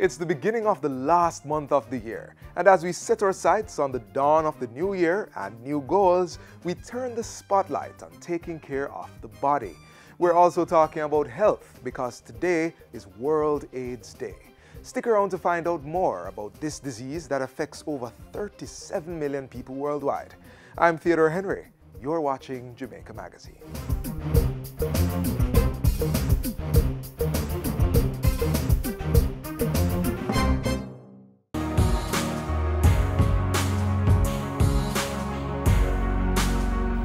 It's the beginning of the last month of the year, and as we set our sights on the dawn of the new year and new goals, we turn the spotlight on taking care of the body. We're also talking about health because today is World AIDS Day. Stick around to find out more about this disease that affects over 37 million people worldwide. I'm Theodore Henry. You're watching Jamaica Magazine.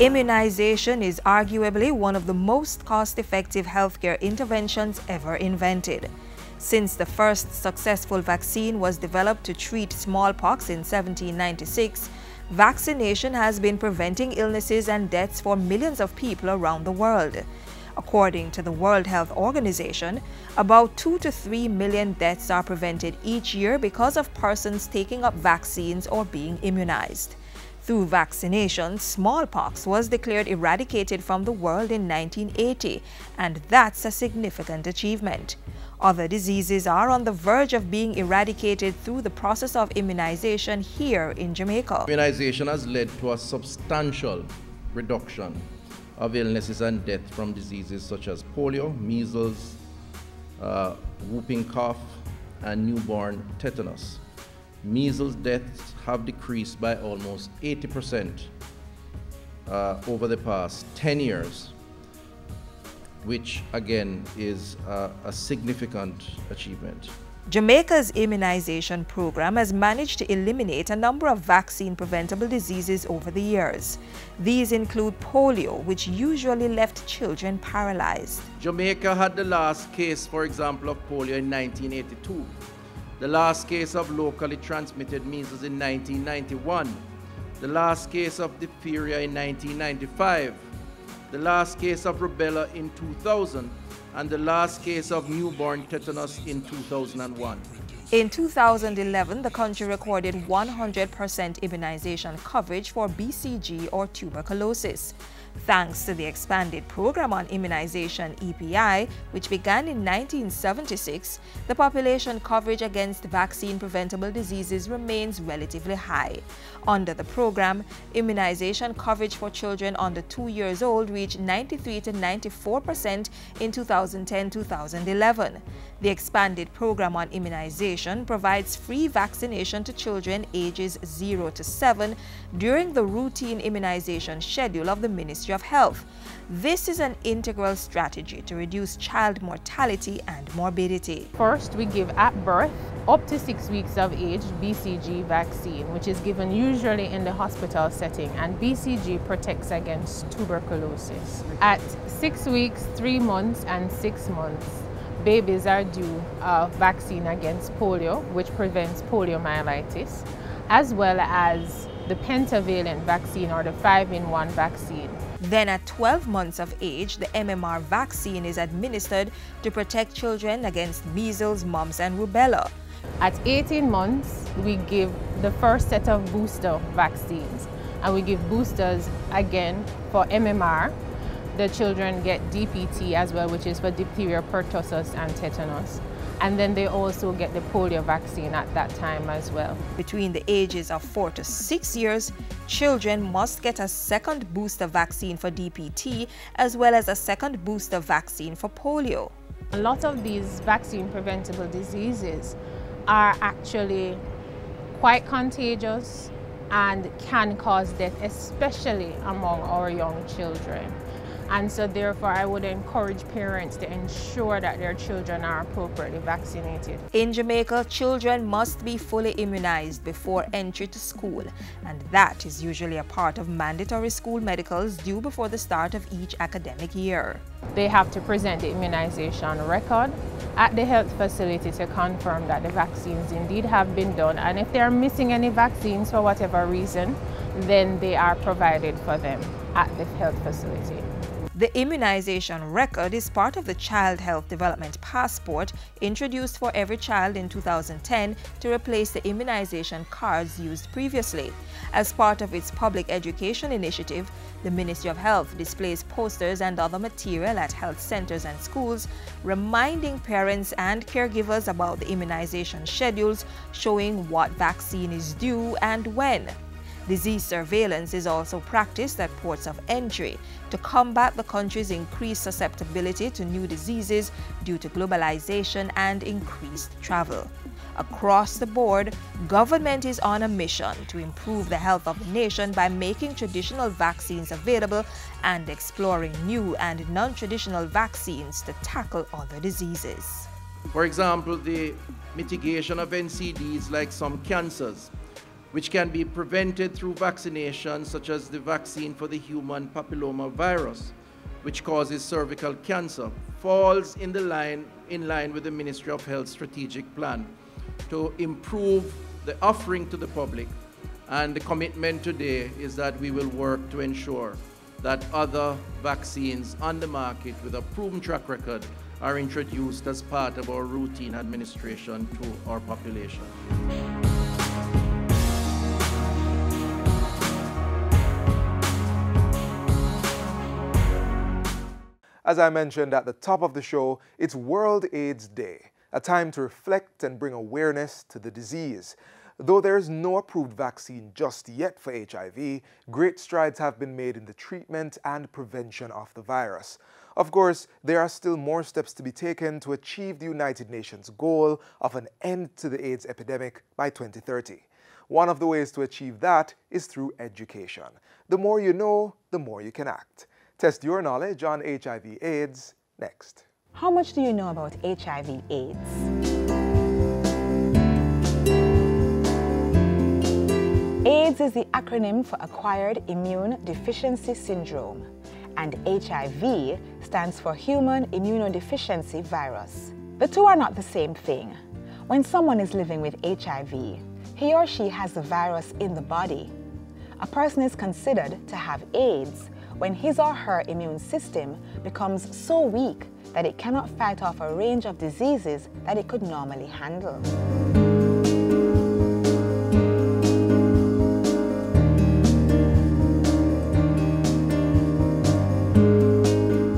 Immunization is arguably one of the most cost-effective healthcare interventions ever invented. Since the first successful vaccine was developed to treat smallpox in 1796, vaccination has been preventing illnesses and deaths for millions of people around the world. According to the World Health Organization, about 2 to 3 million deaths are prevented each year because of persons taking up vaccines or being immunized. Through vaccination, smallpox was declared eradicated from the world in 1980, and that's a significant achievement. Other diseases are on the verge of being eradicated through the process of immunization here in Jamaica. Immunization has led to a substantial reduction of illnesses and death from diseases such as polio, measles, whooping cough, and newborn tetanus. Measles deaths have decreased by almost 80% over the past 10 years, which again is a significant achievement. Jamaica's immunization program has managed to eliminate a number of vaccine-preventable diseases over the years. These include polio, which usually left children paralyzed. Jamaica had the last case, for example, of polio in 1982. The last case of locally transmitted measles in 1991, the last case of diphtheria in 1995, the last case of rubella in 2000, and the last case of newborn tetanus in 2001. In 2011, the country recorded 100% immunization coverage for BCG or tuberculosis. Thanks to the expanded program on immunization EPI, which began in 1976, the population coverage against vaccine-preventable diseases remains relatively high. Under the program, immunization coverage for children under 2 years old reached 93 to 94% in 2010-2011. The expanded program on immunization provides free vaccination to children ages 0 to 7 during the routine immunization schedule of the Ministry of Health. This is an integral strategy to reduce child mortality and morbidity. First, we give at birth up to 6 weeks of age BCG vaccine, which is given usually in the hospital setting, and BCG protects against tuberculosis. At 6 weeks, 3 months, and 6 months, babies are due a vaccine against polio, which prevents poliomyelitis, as well as the pentavalent vaccine or the 5-in-1 vaccine. Then at 12 months of age, the MMR vaccine is administered to protect children against measles, mumps, and rubella. At 18 months, we give the first set of booster vaccines, and we give boosters again for MMR. The children get DPT as well, which is for diphtheria, pertussis, and tetanus. And then they also get the polio vaccine at that time as well. Between the ages of 4 to 6 years, children must get a second booster vaccine for DPT as well as a second booster vaccine for polio. A lot of these vaccine-preventable diseases are actually quite contagious and can cause death, especially among our young children. And so therefore, I would encourage parents to ensure that their children are appropriately vaccinated. In Jamaica, children must be fully immunized before entry to school, and that is usually a part of mandatory school medicals due before the start of each academic year. They have to present the immunization record at the health facility to confirm that the vaccines indeed have been done, and if they are missing any vaccines for whatever reason, then they are provided for them. at the health facility. The immunization record is part of the Child Health Development Passport introduced for every child in 2010 to replace the immunization cards used previously. As part of its public education initiative, the Ministry of Health displays posters and other material at health centers and schools, reminding parents and caregivers about the immunization schedules, showing what vaccine is due and when. Disease surveillance is also practiced at ports of entry to combat the country's increased susceptibility to new diseases due to globalization and increased travel. Across the board, government is on a mission to improve the health of the nation by making traditional vaccines available and exploring new and non-traditional vaccines to tackle other diseases. For example, the mitigation of NCDs like some cancers, which can be prevented through vaccination, such as the vaccine for the human papilloma virus, which causes cervical cancer, falls in line with the Ministry of Health strategic plan to improve the offering to the public. And the commitment today is that we will work to ensure that other vaccines on the market with a proven track record are introduced as part of our routine administration to our population. As I mentioned at the top of the show, it's World AIDS Day, a time to reflect and bring awareness to the disease. Though there is no approved vaccine just yet for HIV, great strides have been made in the treatment and prevention of the virus. Of course, there are still more steps to be taken to achieve the United Nations goal of an end to the AIDS epidemic by 2030. One of the ways to achieve that is through education. The more you know, the more you can act. Test your knowledge on HIV/AIDS next. How much do you know about HIV/AIDS? AIDS is the acronym for Acquired Immune Deficiency Syndrome, and HIV stands for Human Immunodeficiency Virus. The two are not the same thing. When someone is living with HIV, he or she has the virus in the body. A person is considered to have AIDS when his or her immune system becomes so weak that it cannot fight off a range of diseases that it could normally handle.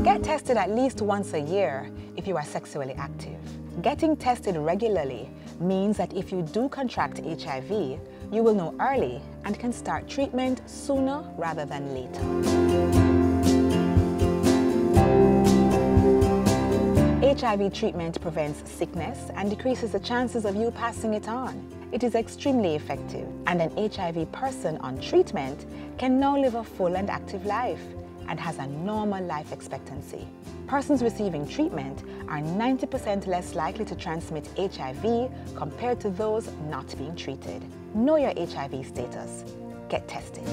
Get tested at least once a year if you are sexually active. Getting tested regularly means that if you do contract HIV, you will know early and can start treatment sooner rather than later. HIV treatment prevents sickness and decreases the chances of you passing it on. It is extremely effective, and an HIV person on treatment can now live a full and active life and has a normal life expectancy. Persons receiving treatment are 90% less likely to transmit HIV compared to those not being treated. Know your HIV status. Get tested.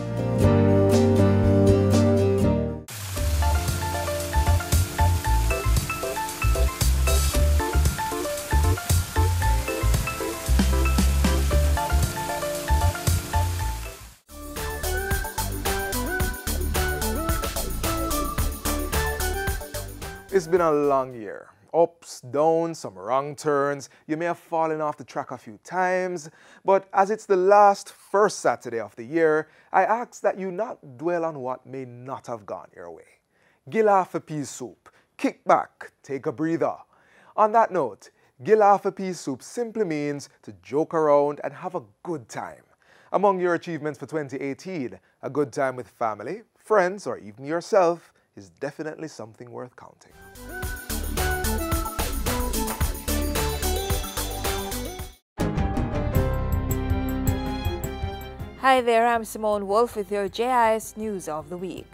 It's been a long year. Ups, downs, some wrong turns. You may have fallen off the track a few times, but as it's the last first Saturday of the year, I ask that you not dwell on what may not have gone your way. Gill off a pea soup, kick back, take a breather. On that note, gill off a pea soup simply means to joke around and have a good time. Among your achievements for 2018, a good time with family, friends, or even yourself is definitely something worth counting. Hi there, I'm Simone Wolf with your JIS News of the Week.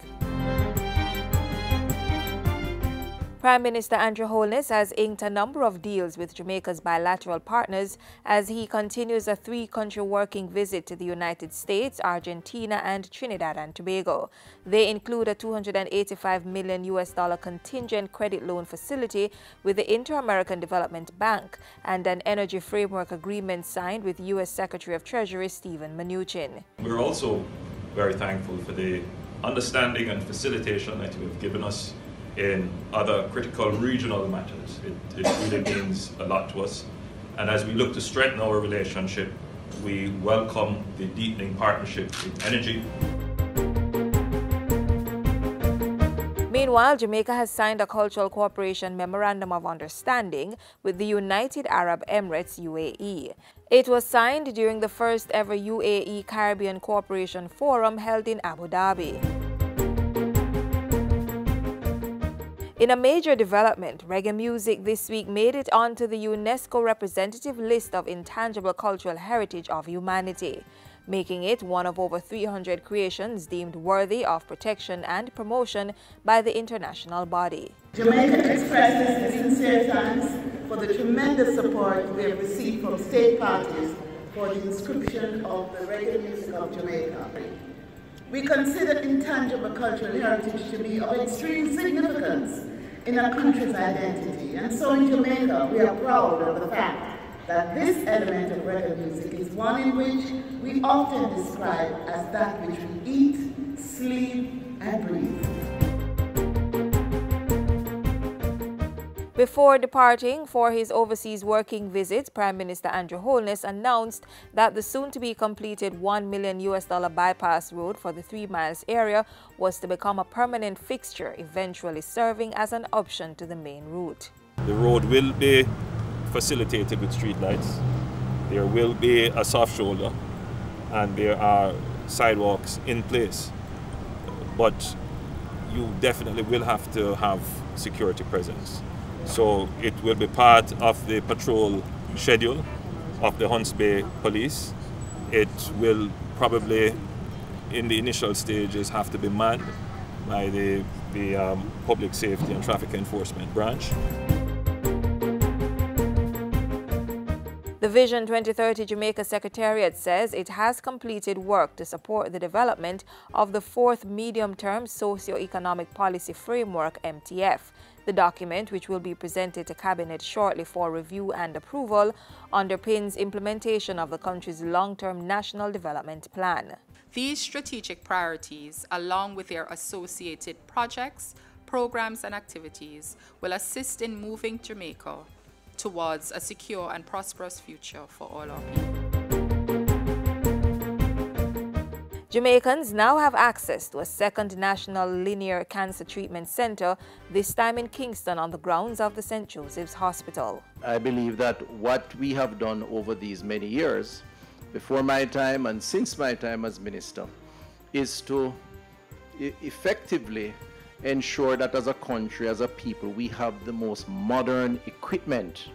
Prime Minister Andrew Holness has inked a number of deals with Jamaica's bilateral partners as he continues a three-country working visit to the United States, Argentina, and Trinidad and Tobago. They include a $285 million contingent credit loan facility with the Inter-American Development Bank and an energy framework agreement signed with U.S. Secretary of Treasury Steven Mnuchin. We're also very thankful for the understanding and facilitation that you have given us in other critical regional matters. It really means a lot to us. And as we look to strengthen our relationship, we welcome the deepening partnership in energy. Meanwhile, Jamaica has signed a Cultural Cooperation Memorandum of Understanding with the United Arab Emirates, UAE. It was signed during the first ever UAE Caribbean Cooperation Forum held in Abu Dhabi. In a major development, reggae music this week made it onto the UNESCO representative list of intangible cultural heritage of humanity, making it one of over 300 creations deemed worthy of protection and promotion by the international body. Jamaica expresses its sincere thanks for the tremendous support we have received from state parties for the inscription of the reggae music of Jamaica. We consider intangible cultural heritage to be of extreme significance in a country's identity, and so in Jamaica we are proud of the fact that this element of reggae music is one in which we often describe as that which we eat, sleep, and breathe. Before departing for his overseas working visit, Prime Minister Andrew Holness announced that the soon-to-be completed $1 million bypass road for the 3 Miles area was to become a permanent fixture, eventually serving as an option to the main route. The road will be facilitated with street lights. There will be a soft shoulder and there are sidewalks in place. But you definitely will have to have security presence. So it will be part of the patrol schedule of the Hunts Bay Police. It will probably, in the initial stages, have to be manned by the Public Safety and Traffic Enforcement Branch. The Vision 2030 Jamaica Secretariat says it has completed work to support the development of the 4th Medium-Term Socio-Economic Policy Framework, MTF. The document, which will be presented to Cabinet shortly for review and approval, underpins implementation of the country's long-term national development plan. These strategic priorities, along with their associated projects, programs and activities, will assist in moving Jamaica towards a secure and prosperous future for all our people. Jamaicans now have access to a second National Linear Cancer Treatment Center, this time in Kingston on the grounds of the St. Joseph's Hospital. I believe that what we have done over these many years, before my time and since my time as minister, is to effectively ensure that as a country, as a people, we have the most modern equipment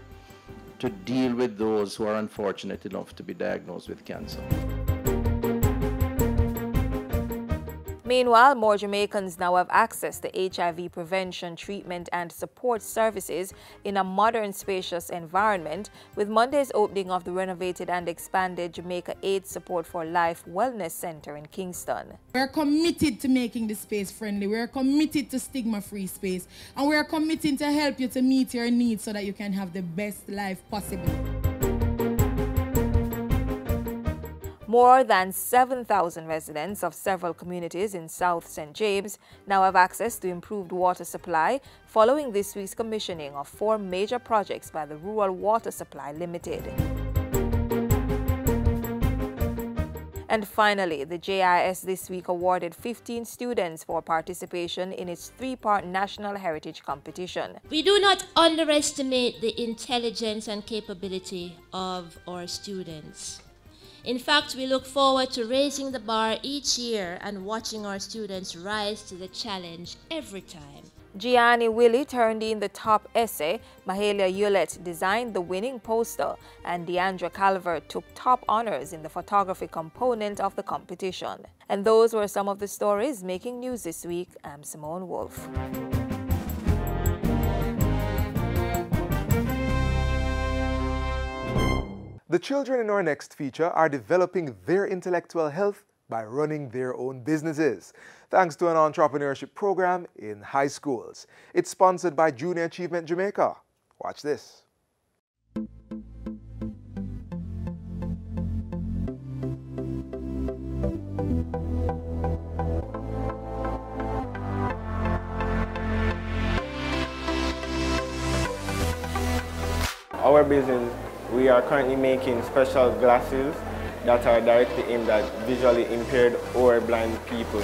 to deal with those who are unfortunate enough to be diagnosed with cancer. Meanwhile, more Jamaicans now have access to HIV prevention, treatment and support services in a modern, spacious environment, with Monday's opening of the renovated and expanded Jamaica AIDS Support for Life Wellness Center in Kingston. We're committed to making the space friendly, we're committed to stigma-free space, and we're committed to help you to meet your needs so that you can have the best life possible. More than 7,000 residents of several communities in South St. James now have access to improved water supply following this week's commissioning of 4 major projects by the Rural Water Supply Limited. And finally, the JIS this week awarded 15 students for participation in its 3-part National Heritage Competition. We do not underestimate the intelligence and capability of our students. In fact, we look forward to raising the bar each year and watching our students rise to the challenge every time. Gianni Willie turned in the top essay, Mahalia Hewlett designed the winning poster, and Deandra Calvert took top honors in the photography component of the competition. And those were some of the stories making news this week. I'm Simone Wolf. The children in our next feature are developing their intellectual health by running their own businesses, thanks to an entrepreneurship program in high schools. It's sponsored by Junior Achievement Jamaica. Watch this. Our business, we are currently making special glasses that are directly aimed at visually impaired or blind people.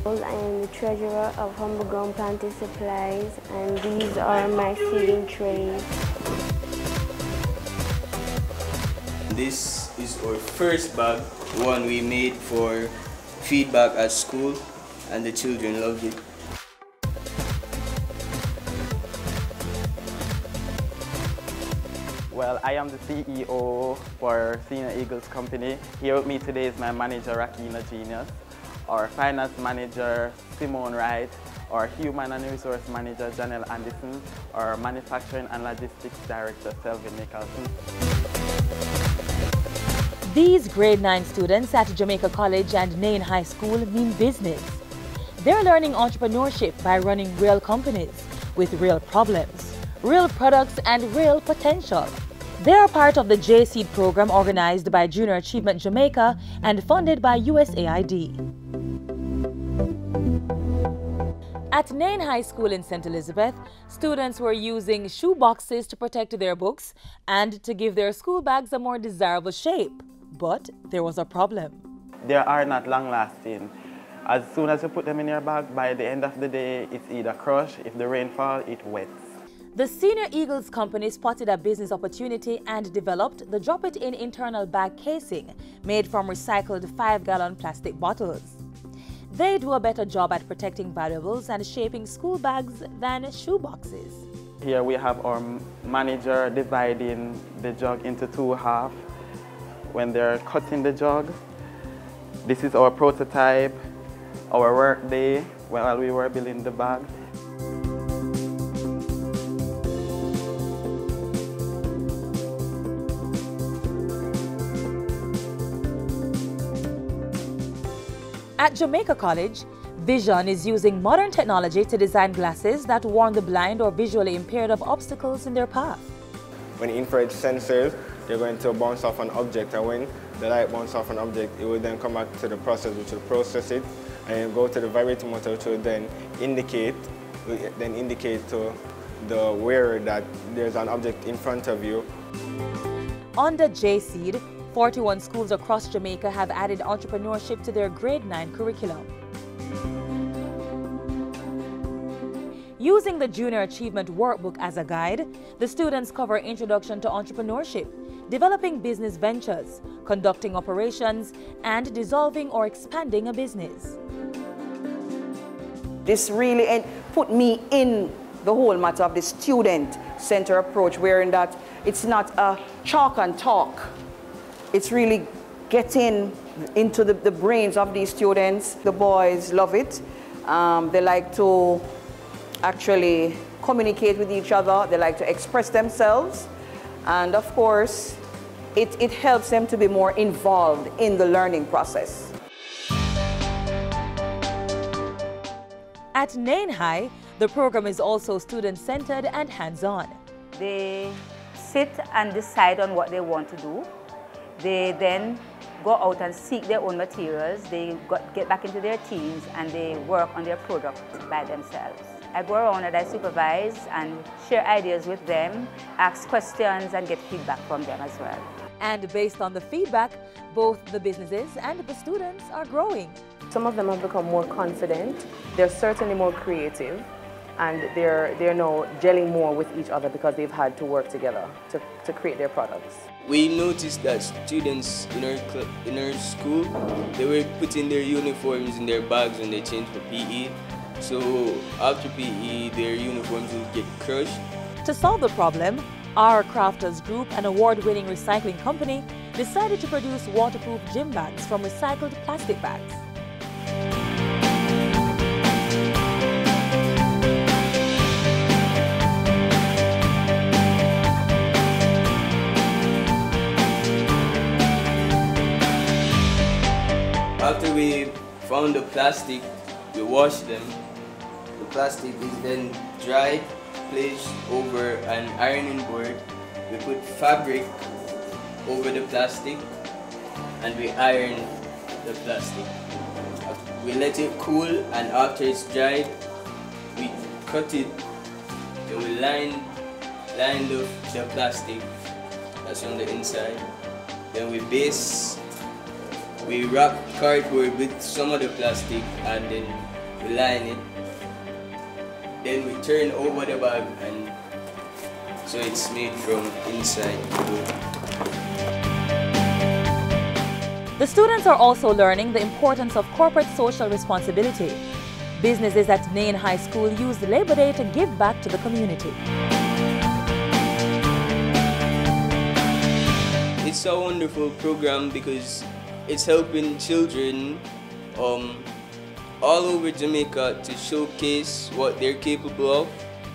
I am the treasurer of Humble Ground Planting Supplies, and these are my seeding trays. This is our first bag, the one we made for feedback at school, and the children loved it. Well, I am the CEO for Senior Eagles Company. Here with me today is my manager, Rakina Genius, our finance manager, Simone Wright, our human and resource manager, Janelle Anderson, our manufacturing and logistics director, Selvin Nicholson. These grade 9 students at Jamaica College and Nain High School mean business. They're learning entrepreneurship by running real companies with real problems, real products and real potential. They are part of the J-Seed program organized by Junior Achievement Jamaica and funded by USAID. At Nain High School in St. Elizabeth, students were using shoe boxes to protect their books and to give their school bags a more desirable shape. But there was a problem. They are not long-lasting. As soon as you put them in your bag, by the end of the day, it's either crushed. If the rain falls, it wets. The Senior Eagles Company spotted a business opportunity and developed the drop-it-in internal bag casing made from recycled 5-gallon plastic bottles. They do a better job at protecting valuables and shaping school bags than shoe boxes. Here we have our manager dividing the jug into 2 halves when they're cutting the jug. This is our prototype, our work day while we were building the bag. At Jamaica College, Vision is using modern technology to design glasses that warn the blind or visually impaired of obstacles in their path. When infrared sensors, they're going to bounce off an object, and when the light bounces off an object, it will then come back to the process, which will process it, and go to the vibrating motor, which will then indicate to the wearer that there's an object in front of you. Under J-Seed, 41 schools across Jamaica have added entrepreneurship to their grade 9 curriculum. Using the Junior Achievement Workbook as a guide, the students cover introduction to entrepreneurship, developing business ventures, conducting operations, and dissolving or expanding a business. This really put me in the whole matter of the student-centered approach, wherein that it's not a chalk and talk. It's really getting into the brains of these students. The boys love it. They like to actually communicate with each other. They like to express themselves. And of course, it helps them to be more involved in the learning process. At Nain High, the program is also student-centered and hands-on. They sit and decide on what they want to do. They then go out and seek their own materials. They get back into their teams and they work on their product by themselves. I go around and I supervise and share ideas with them, ask questions and get feedback from them as well. And based on the feedback, both the businesses and the students are growing. Some of them have become more confident. They're certainly more creative, and they're now gelling more with each other because they've had to work together to create their products. We noticed that students in our school, they were putting their uniforms in their bags when they changed for PE. So after PE, their uniforms would get crushed. To solve the problem, our Crafters Group, an award-winning recycling company, decided to produce waterproof gym bags from recycled plastic bags. After we found the plastic, we washed them. The plastic is then dried, placed over an ironing board. We put fabric over the plastic and we iron the plastic. We let it cool, and after it's dried, cut it, then we line the plastic that's on the inside. Then we wrap cardboard with some of the plastic and then we line it. Then we turn over the bag and so it's made from inside. The students are also learning the importance of corporate social responsibility. Businesses at Nain High School used Labor Day to give back to the community. It's a wonderful program because it's helping children all over Jamaica to showcase what they're capable of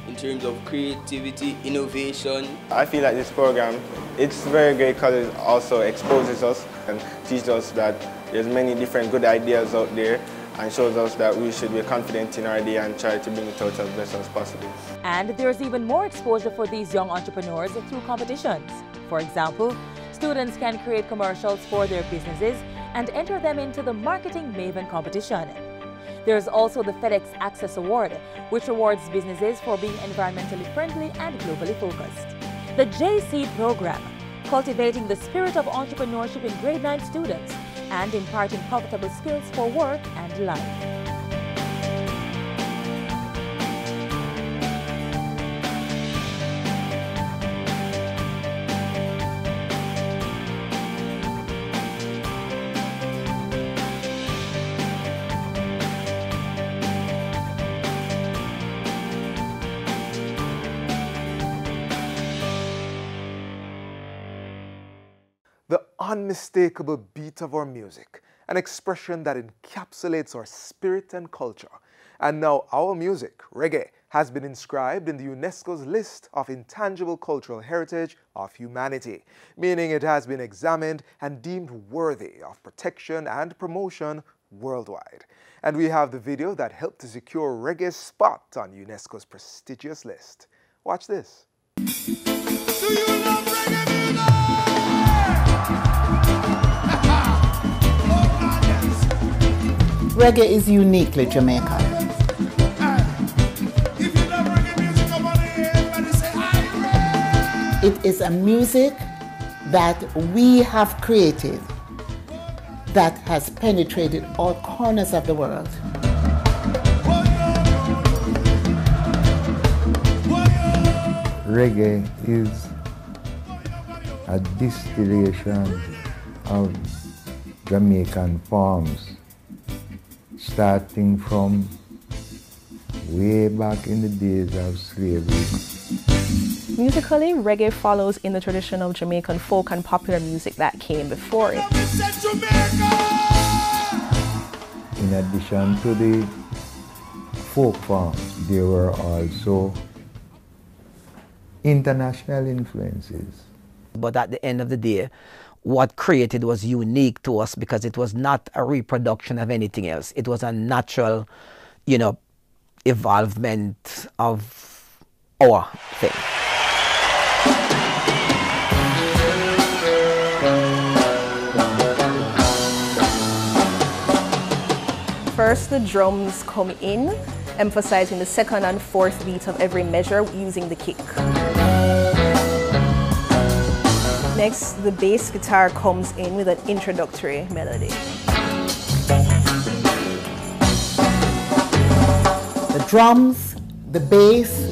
in terms of creativity, innovation. I feel like this program, it's very great because it also exposes us and teaches us that there's many different good ideas out there and shows us that we should be confident in our idea and try to bring it out as best as possible. And there's even more exposure for these young entrepreneurs through competitions. For example, students can create commercials for their businesses and enter them into the Marketing Maven competition. There's also the FedEx Access Award, which rewards businesses for being environmentally friendly and globally focused. The JC program, cultivating the spirit of entrepreneurship in grade 9 students and imparting profitable skills for work and life. The unmistakable beat of our music, an expression that encapsulates our spirit and culture. And now our music, reggae, has been inscribed in the UNESCO's list of intangible cultural heritage of humanity, meaning it has been examined and deemed worthy of protection and promotion worldwide. And we have the video that helped to secure reggae's spot on UNESCO's prestigious list. Watch this. Do you love reggae music? Reggae is uniquely Jamaican. It is a music that we have created that has penetrated all corners of the world. Reggae is a distillation of Jamaican forms, starting from way back in the days of slavery. Musically, reggae follows in the traditional Jamaican folk and popular music that came before it. In addition to the folk forms, there were also international influences. But at the end of the day, what created was unique to us because it was not a reproduction of anything else. It was a natural, evolvement of our thing. First, the drums come in, emphasizing the second and fourth beat of every measure using the kick. Next, the bass guitar comes in with an introductory melody. The drums, the bass,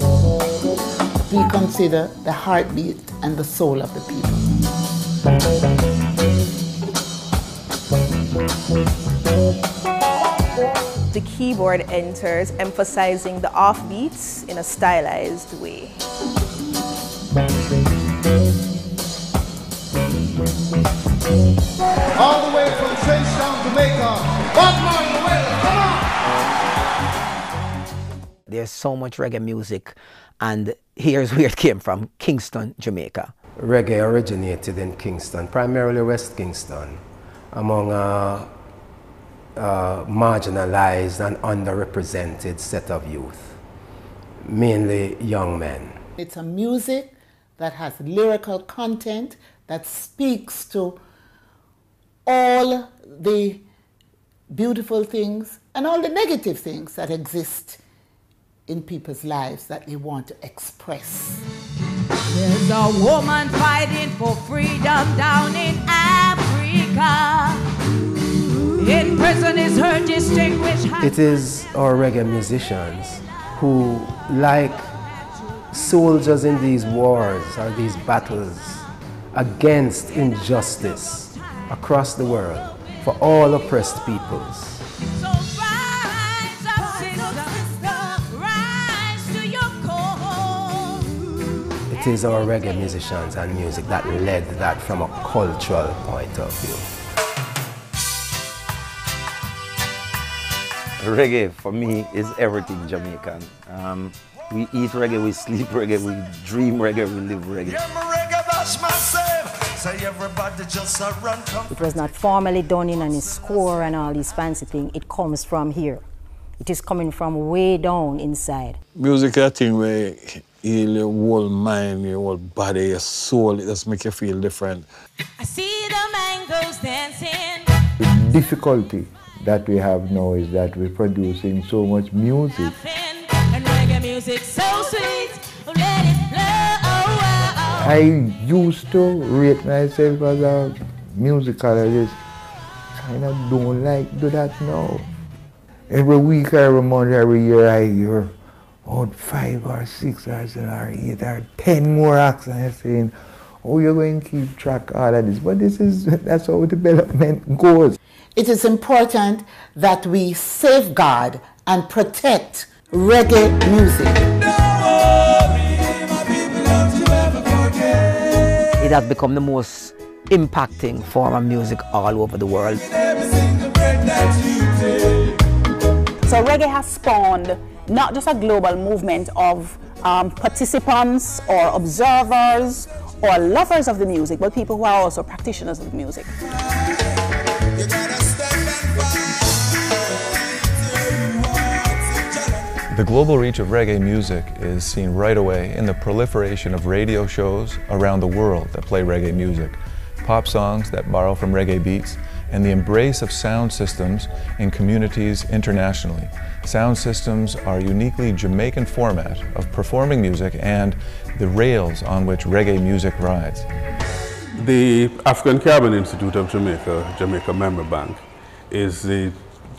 we consider the heartbeat and the soul of the people. The keyboard enters, emphasizing the offbeats in a stylized way. All the way from Trenchtown, Jamaica. Bob Marley, come on! There's so much reggae music, and here's where it came from, Kingston, Jamaica. Reggae originated in Kingston, primarily West Kingston, among marginalized and underrepresented set of youth, mainly young men. It's a music that has lyrical content that speaks to all the beautiful things and all the negative things that exist in people's lives that they want to express. There's a woman fighting for freedom down in Africa. In prison is her distinguished. It is our reggae musicians who, like soldiers in these wars or these battles against injustice across the world for all oppressed peoples. So rise up, sister, rise to your call. It is our reggae musicians and music that led that from a cultural point of view. Reggae, for me, is everything Jamaican. We eat reggae, we sleep reggae, we dream reggae, we live reggae. It was not formally done in any score and all these fancy things. It comes from here. It is coming from way down inside. Music is a thing where heal your whole mind, your whole body, your soul. It just makes you feel different. I see the mangoes dancing. The difficulty that we have now is that we're producing so much music. And reggae music so sweet. Let it flow. I used to rate myself as a musicologist. Kind of don't like do that now. Every week, every month, every year, I hear about 5 or 6 or 7 or 8 or 10 more acts, and I'm saying, oh, you're going to keep track of all of this. But that's how development goes. It is important that we safeguard and protect reggae music. It has become the most impacting form of music all over the world. So reggae has spawned not just a global movement of participants or observers or lovers of the music, but people who are also practitioners of the music. The global reach of reggae music is seen right away in the proliferation of radio shows around the world that play reggae music, pop songs that borrow from reggae beats, and the embrace of sound systems in communities internationally. Sound systems are a uniquely Jamaican format of performing music and the rails on which reggae music rides. The African Caribbean Institute of Jamaica, Jamaica Member Bank, is the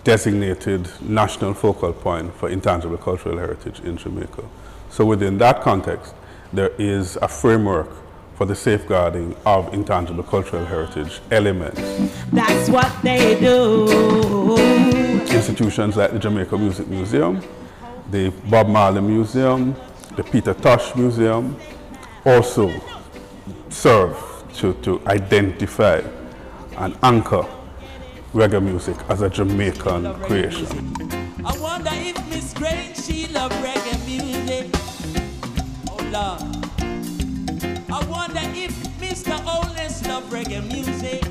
designated national focal point for intangible cultural heritage in Jamaica. So within that context, there is a framework for the safeguarding of intangible cultural heritage elements. That's what they do. Institutions like the Jamaica Music Museum, the Bob Marley Museum, the Peter Tosh Museum also serve to identify and anchor reggae music as a Jamaican creation. I wonder if Miss Grange, she love reggae music. Oh Lord. I wonder if Mr. Oldest love reggae music.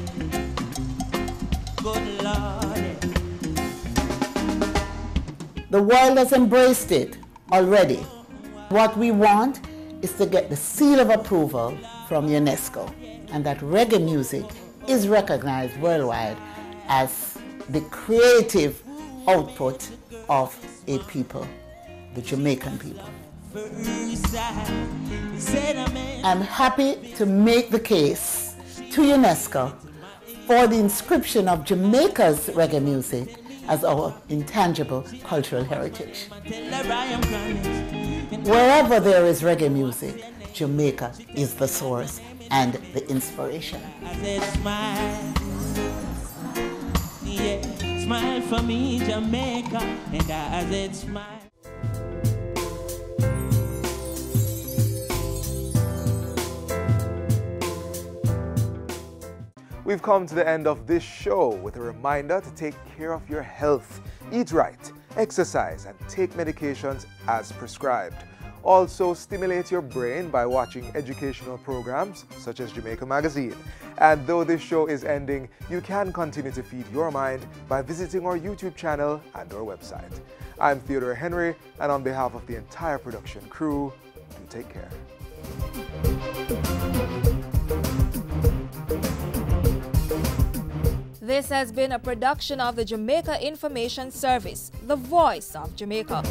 Good Lord. The world has embraced it already. What we want is to get the seal of approval from UNESCO, and that reggae music is recognized worldwide as the creative output of a people, the Jamaican people. I'm happy to make the case to UNESCO for the inscription of Jamaica's reggae music as our intangible cultural heritage. Wherever there is reggae music, Jamaica is the source and the inspiration. Yeah, smile for me, Jamaica, and as it smile. We've come to the end of this show with a reminder to take care of your health. Eat right, exercise, and take medications as prescribed. Also, stimulate your brain by watching educational programs such as Jamaica Magazine. And though this show is ending, you can continue to feed your mind by visiting our YouTube channel and our website. I'm Theodore Henry, and on behalf of the entire production crew, do take care. This has been a production of the Jamaica Information Service, the voice of Jamaica.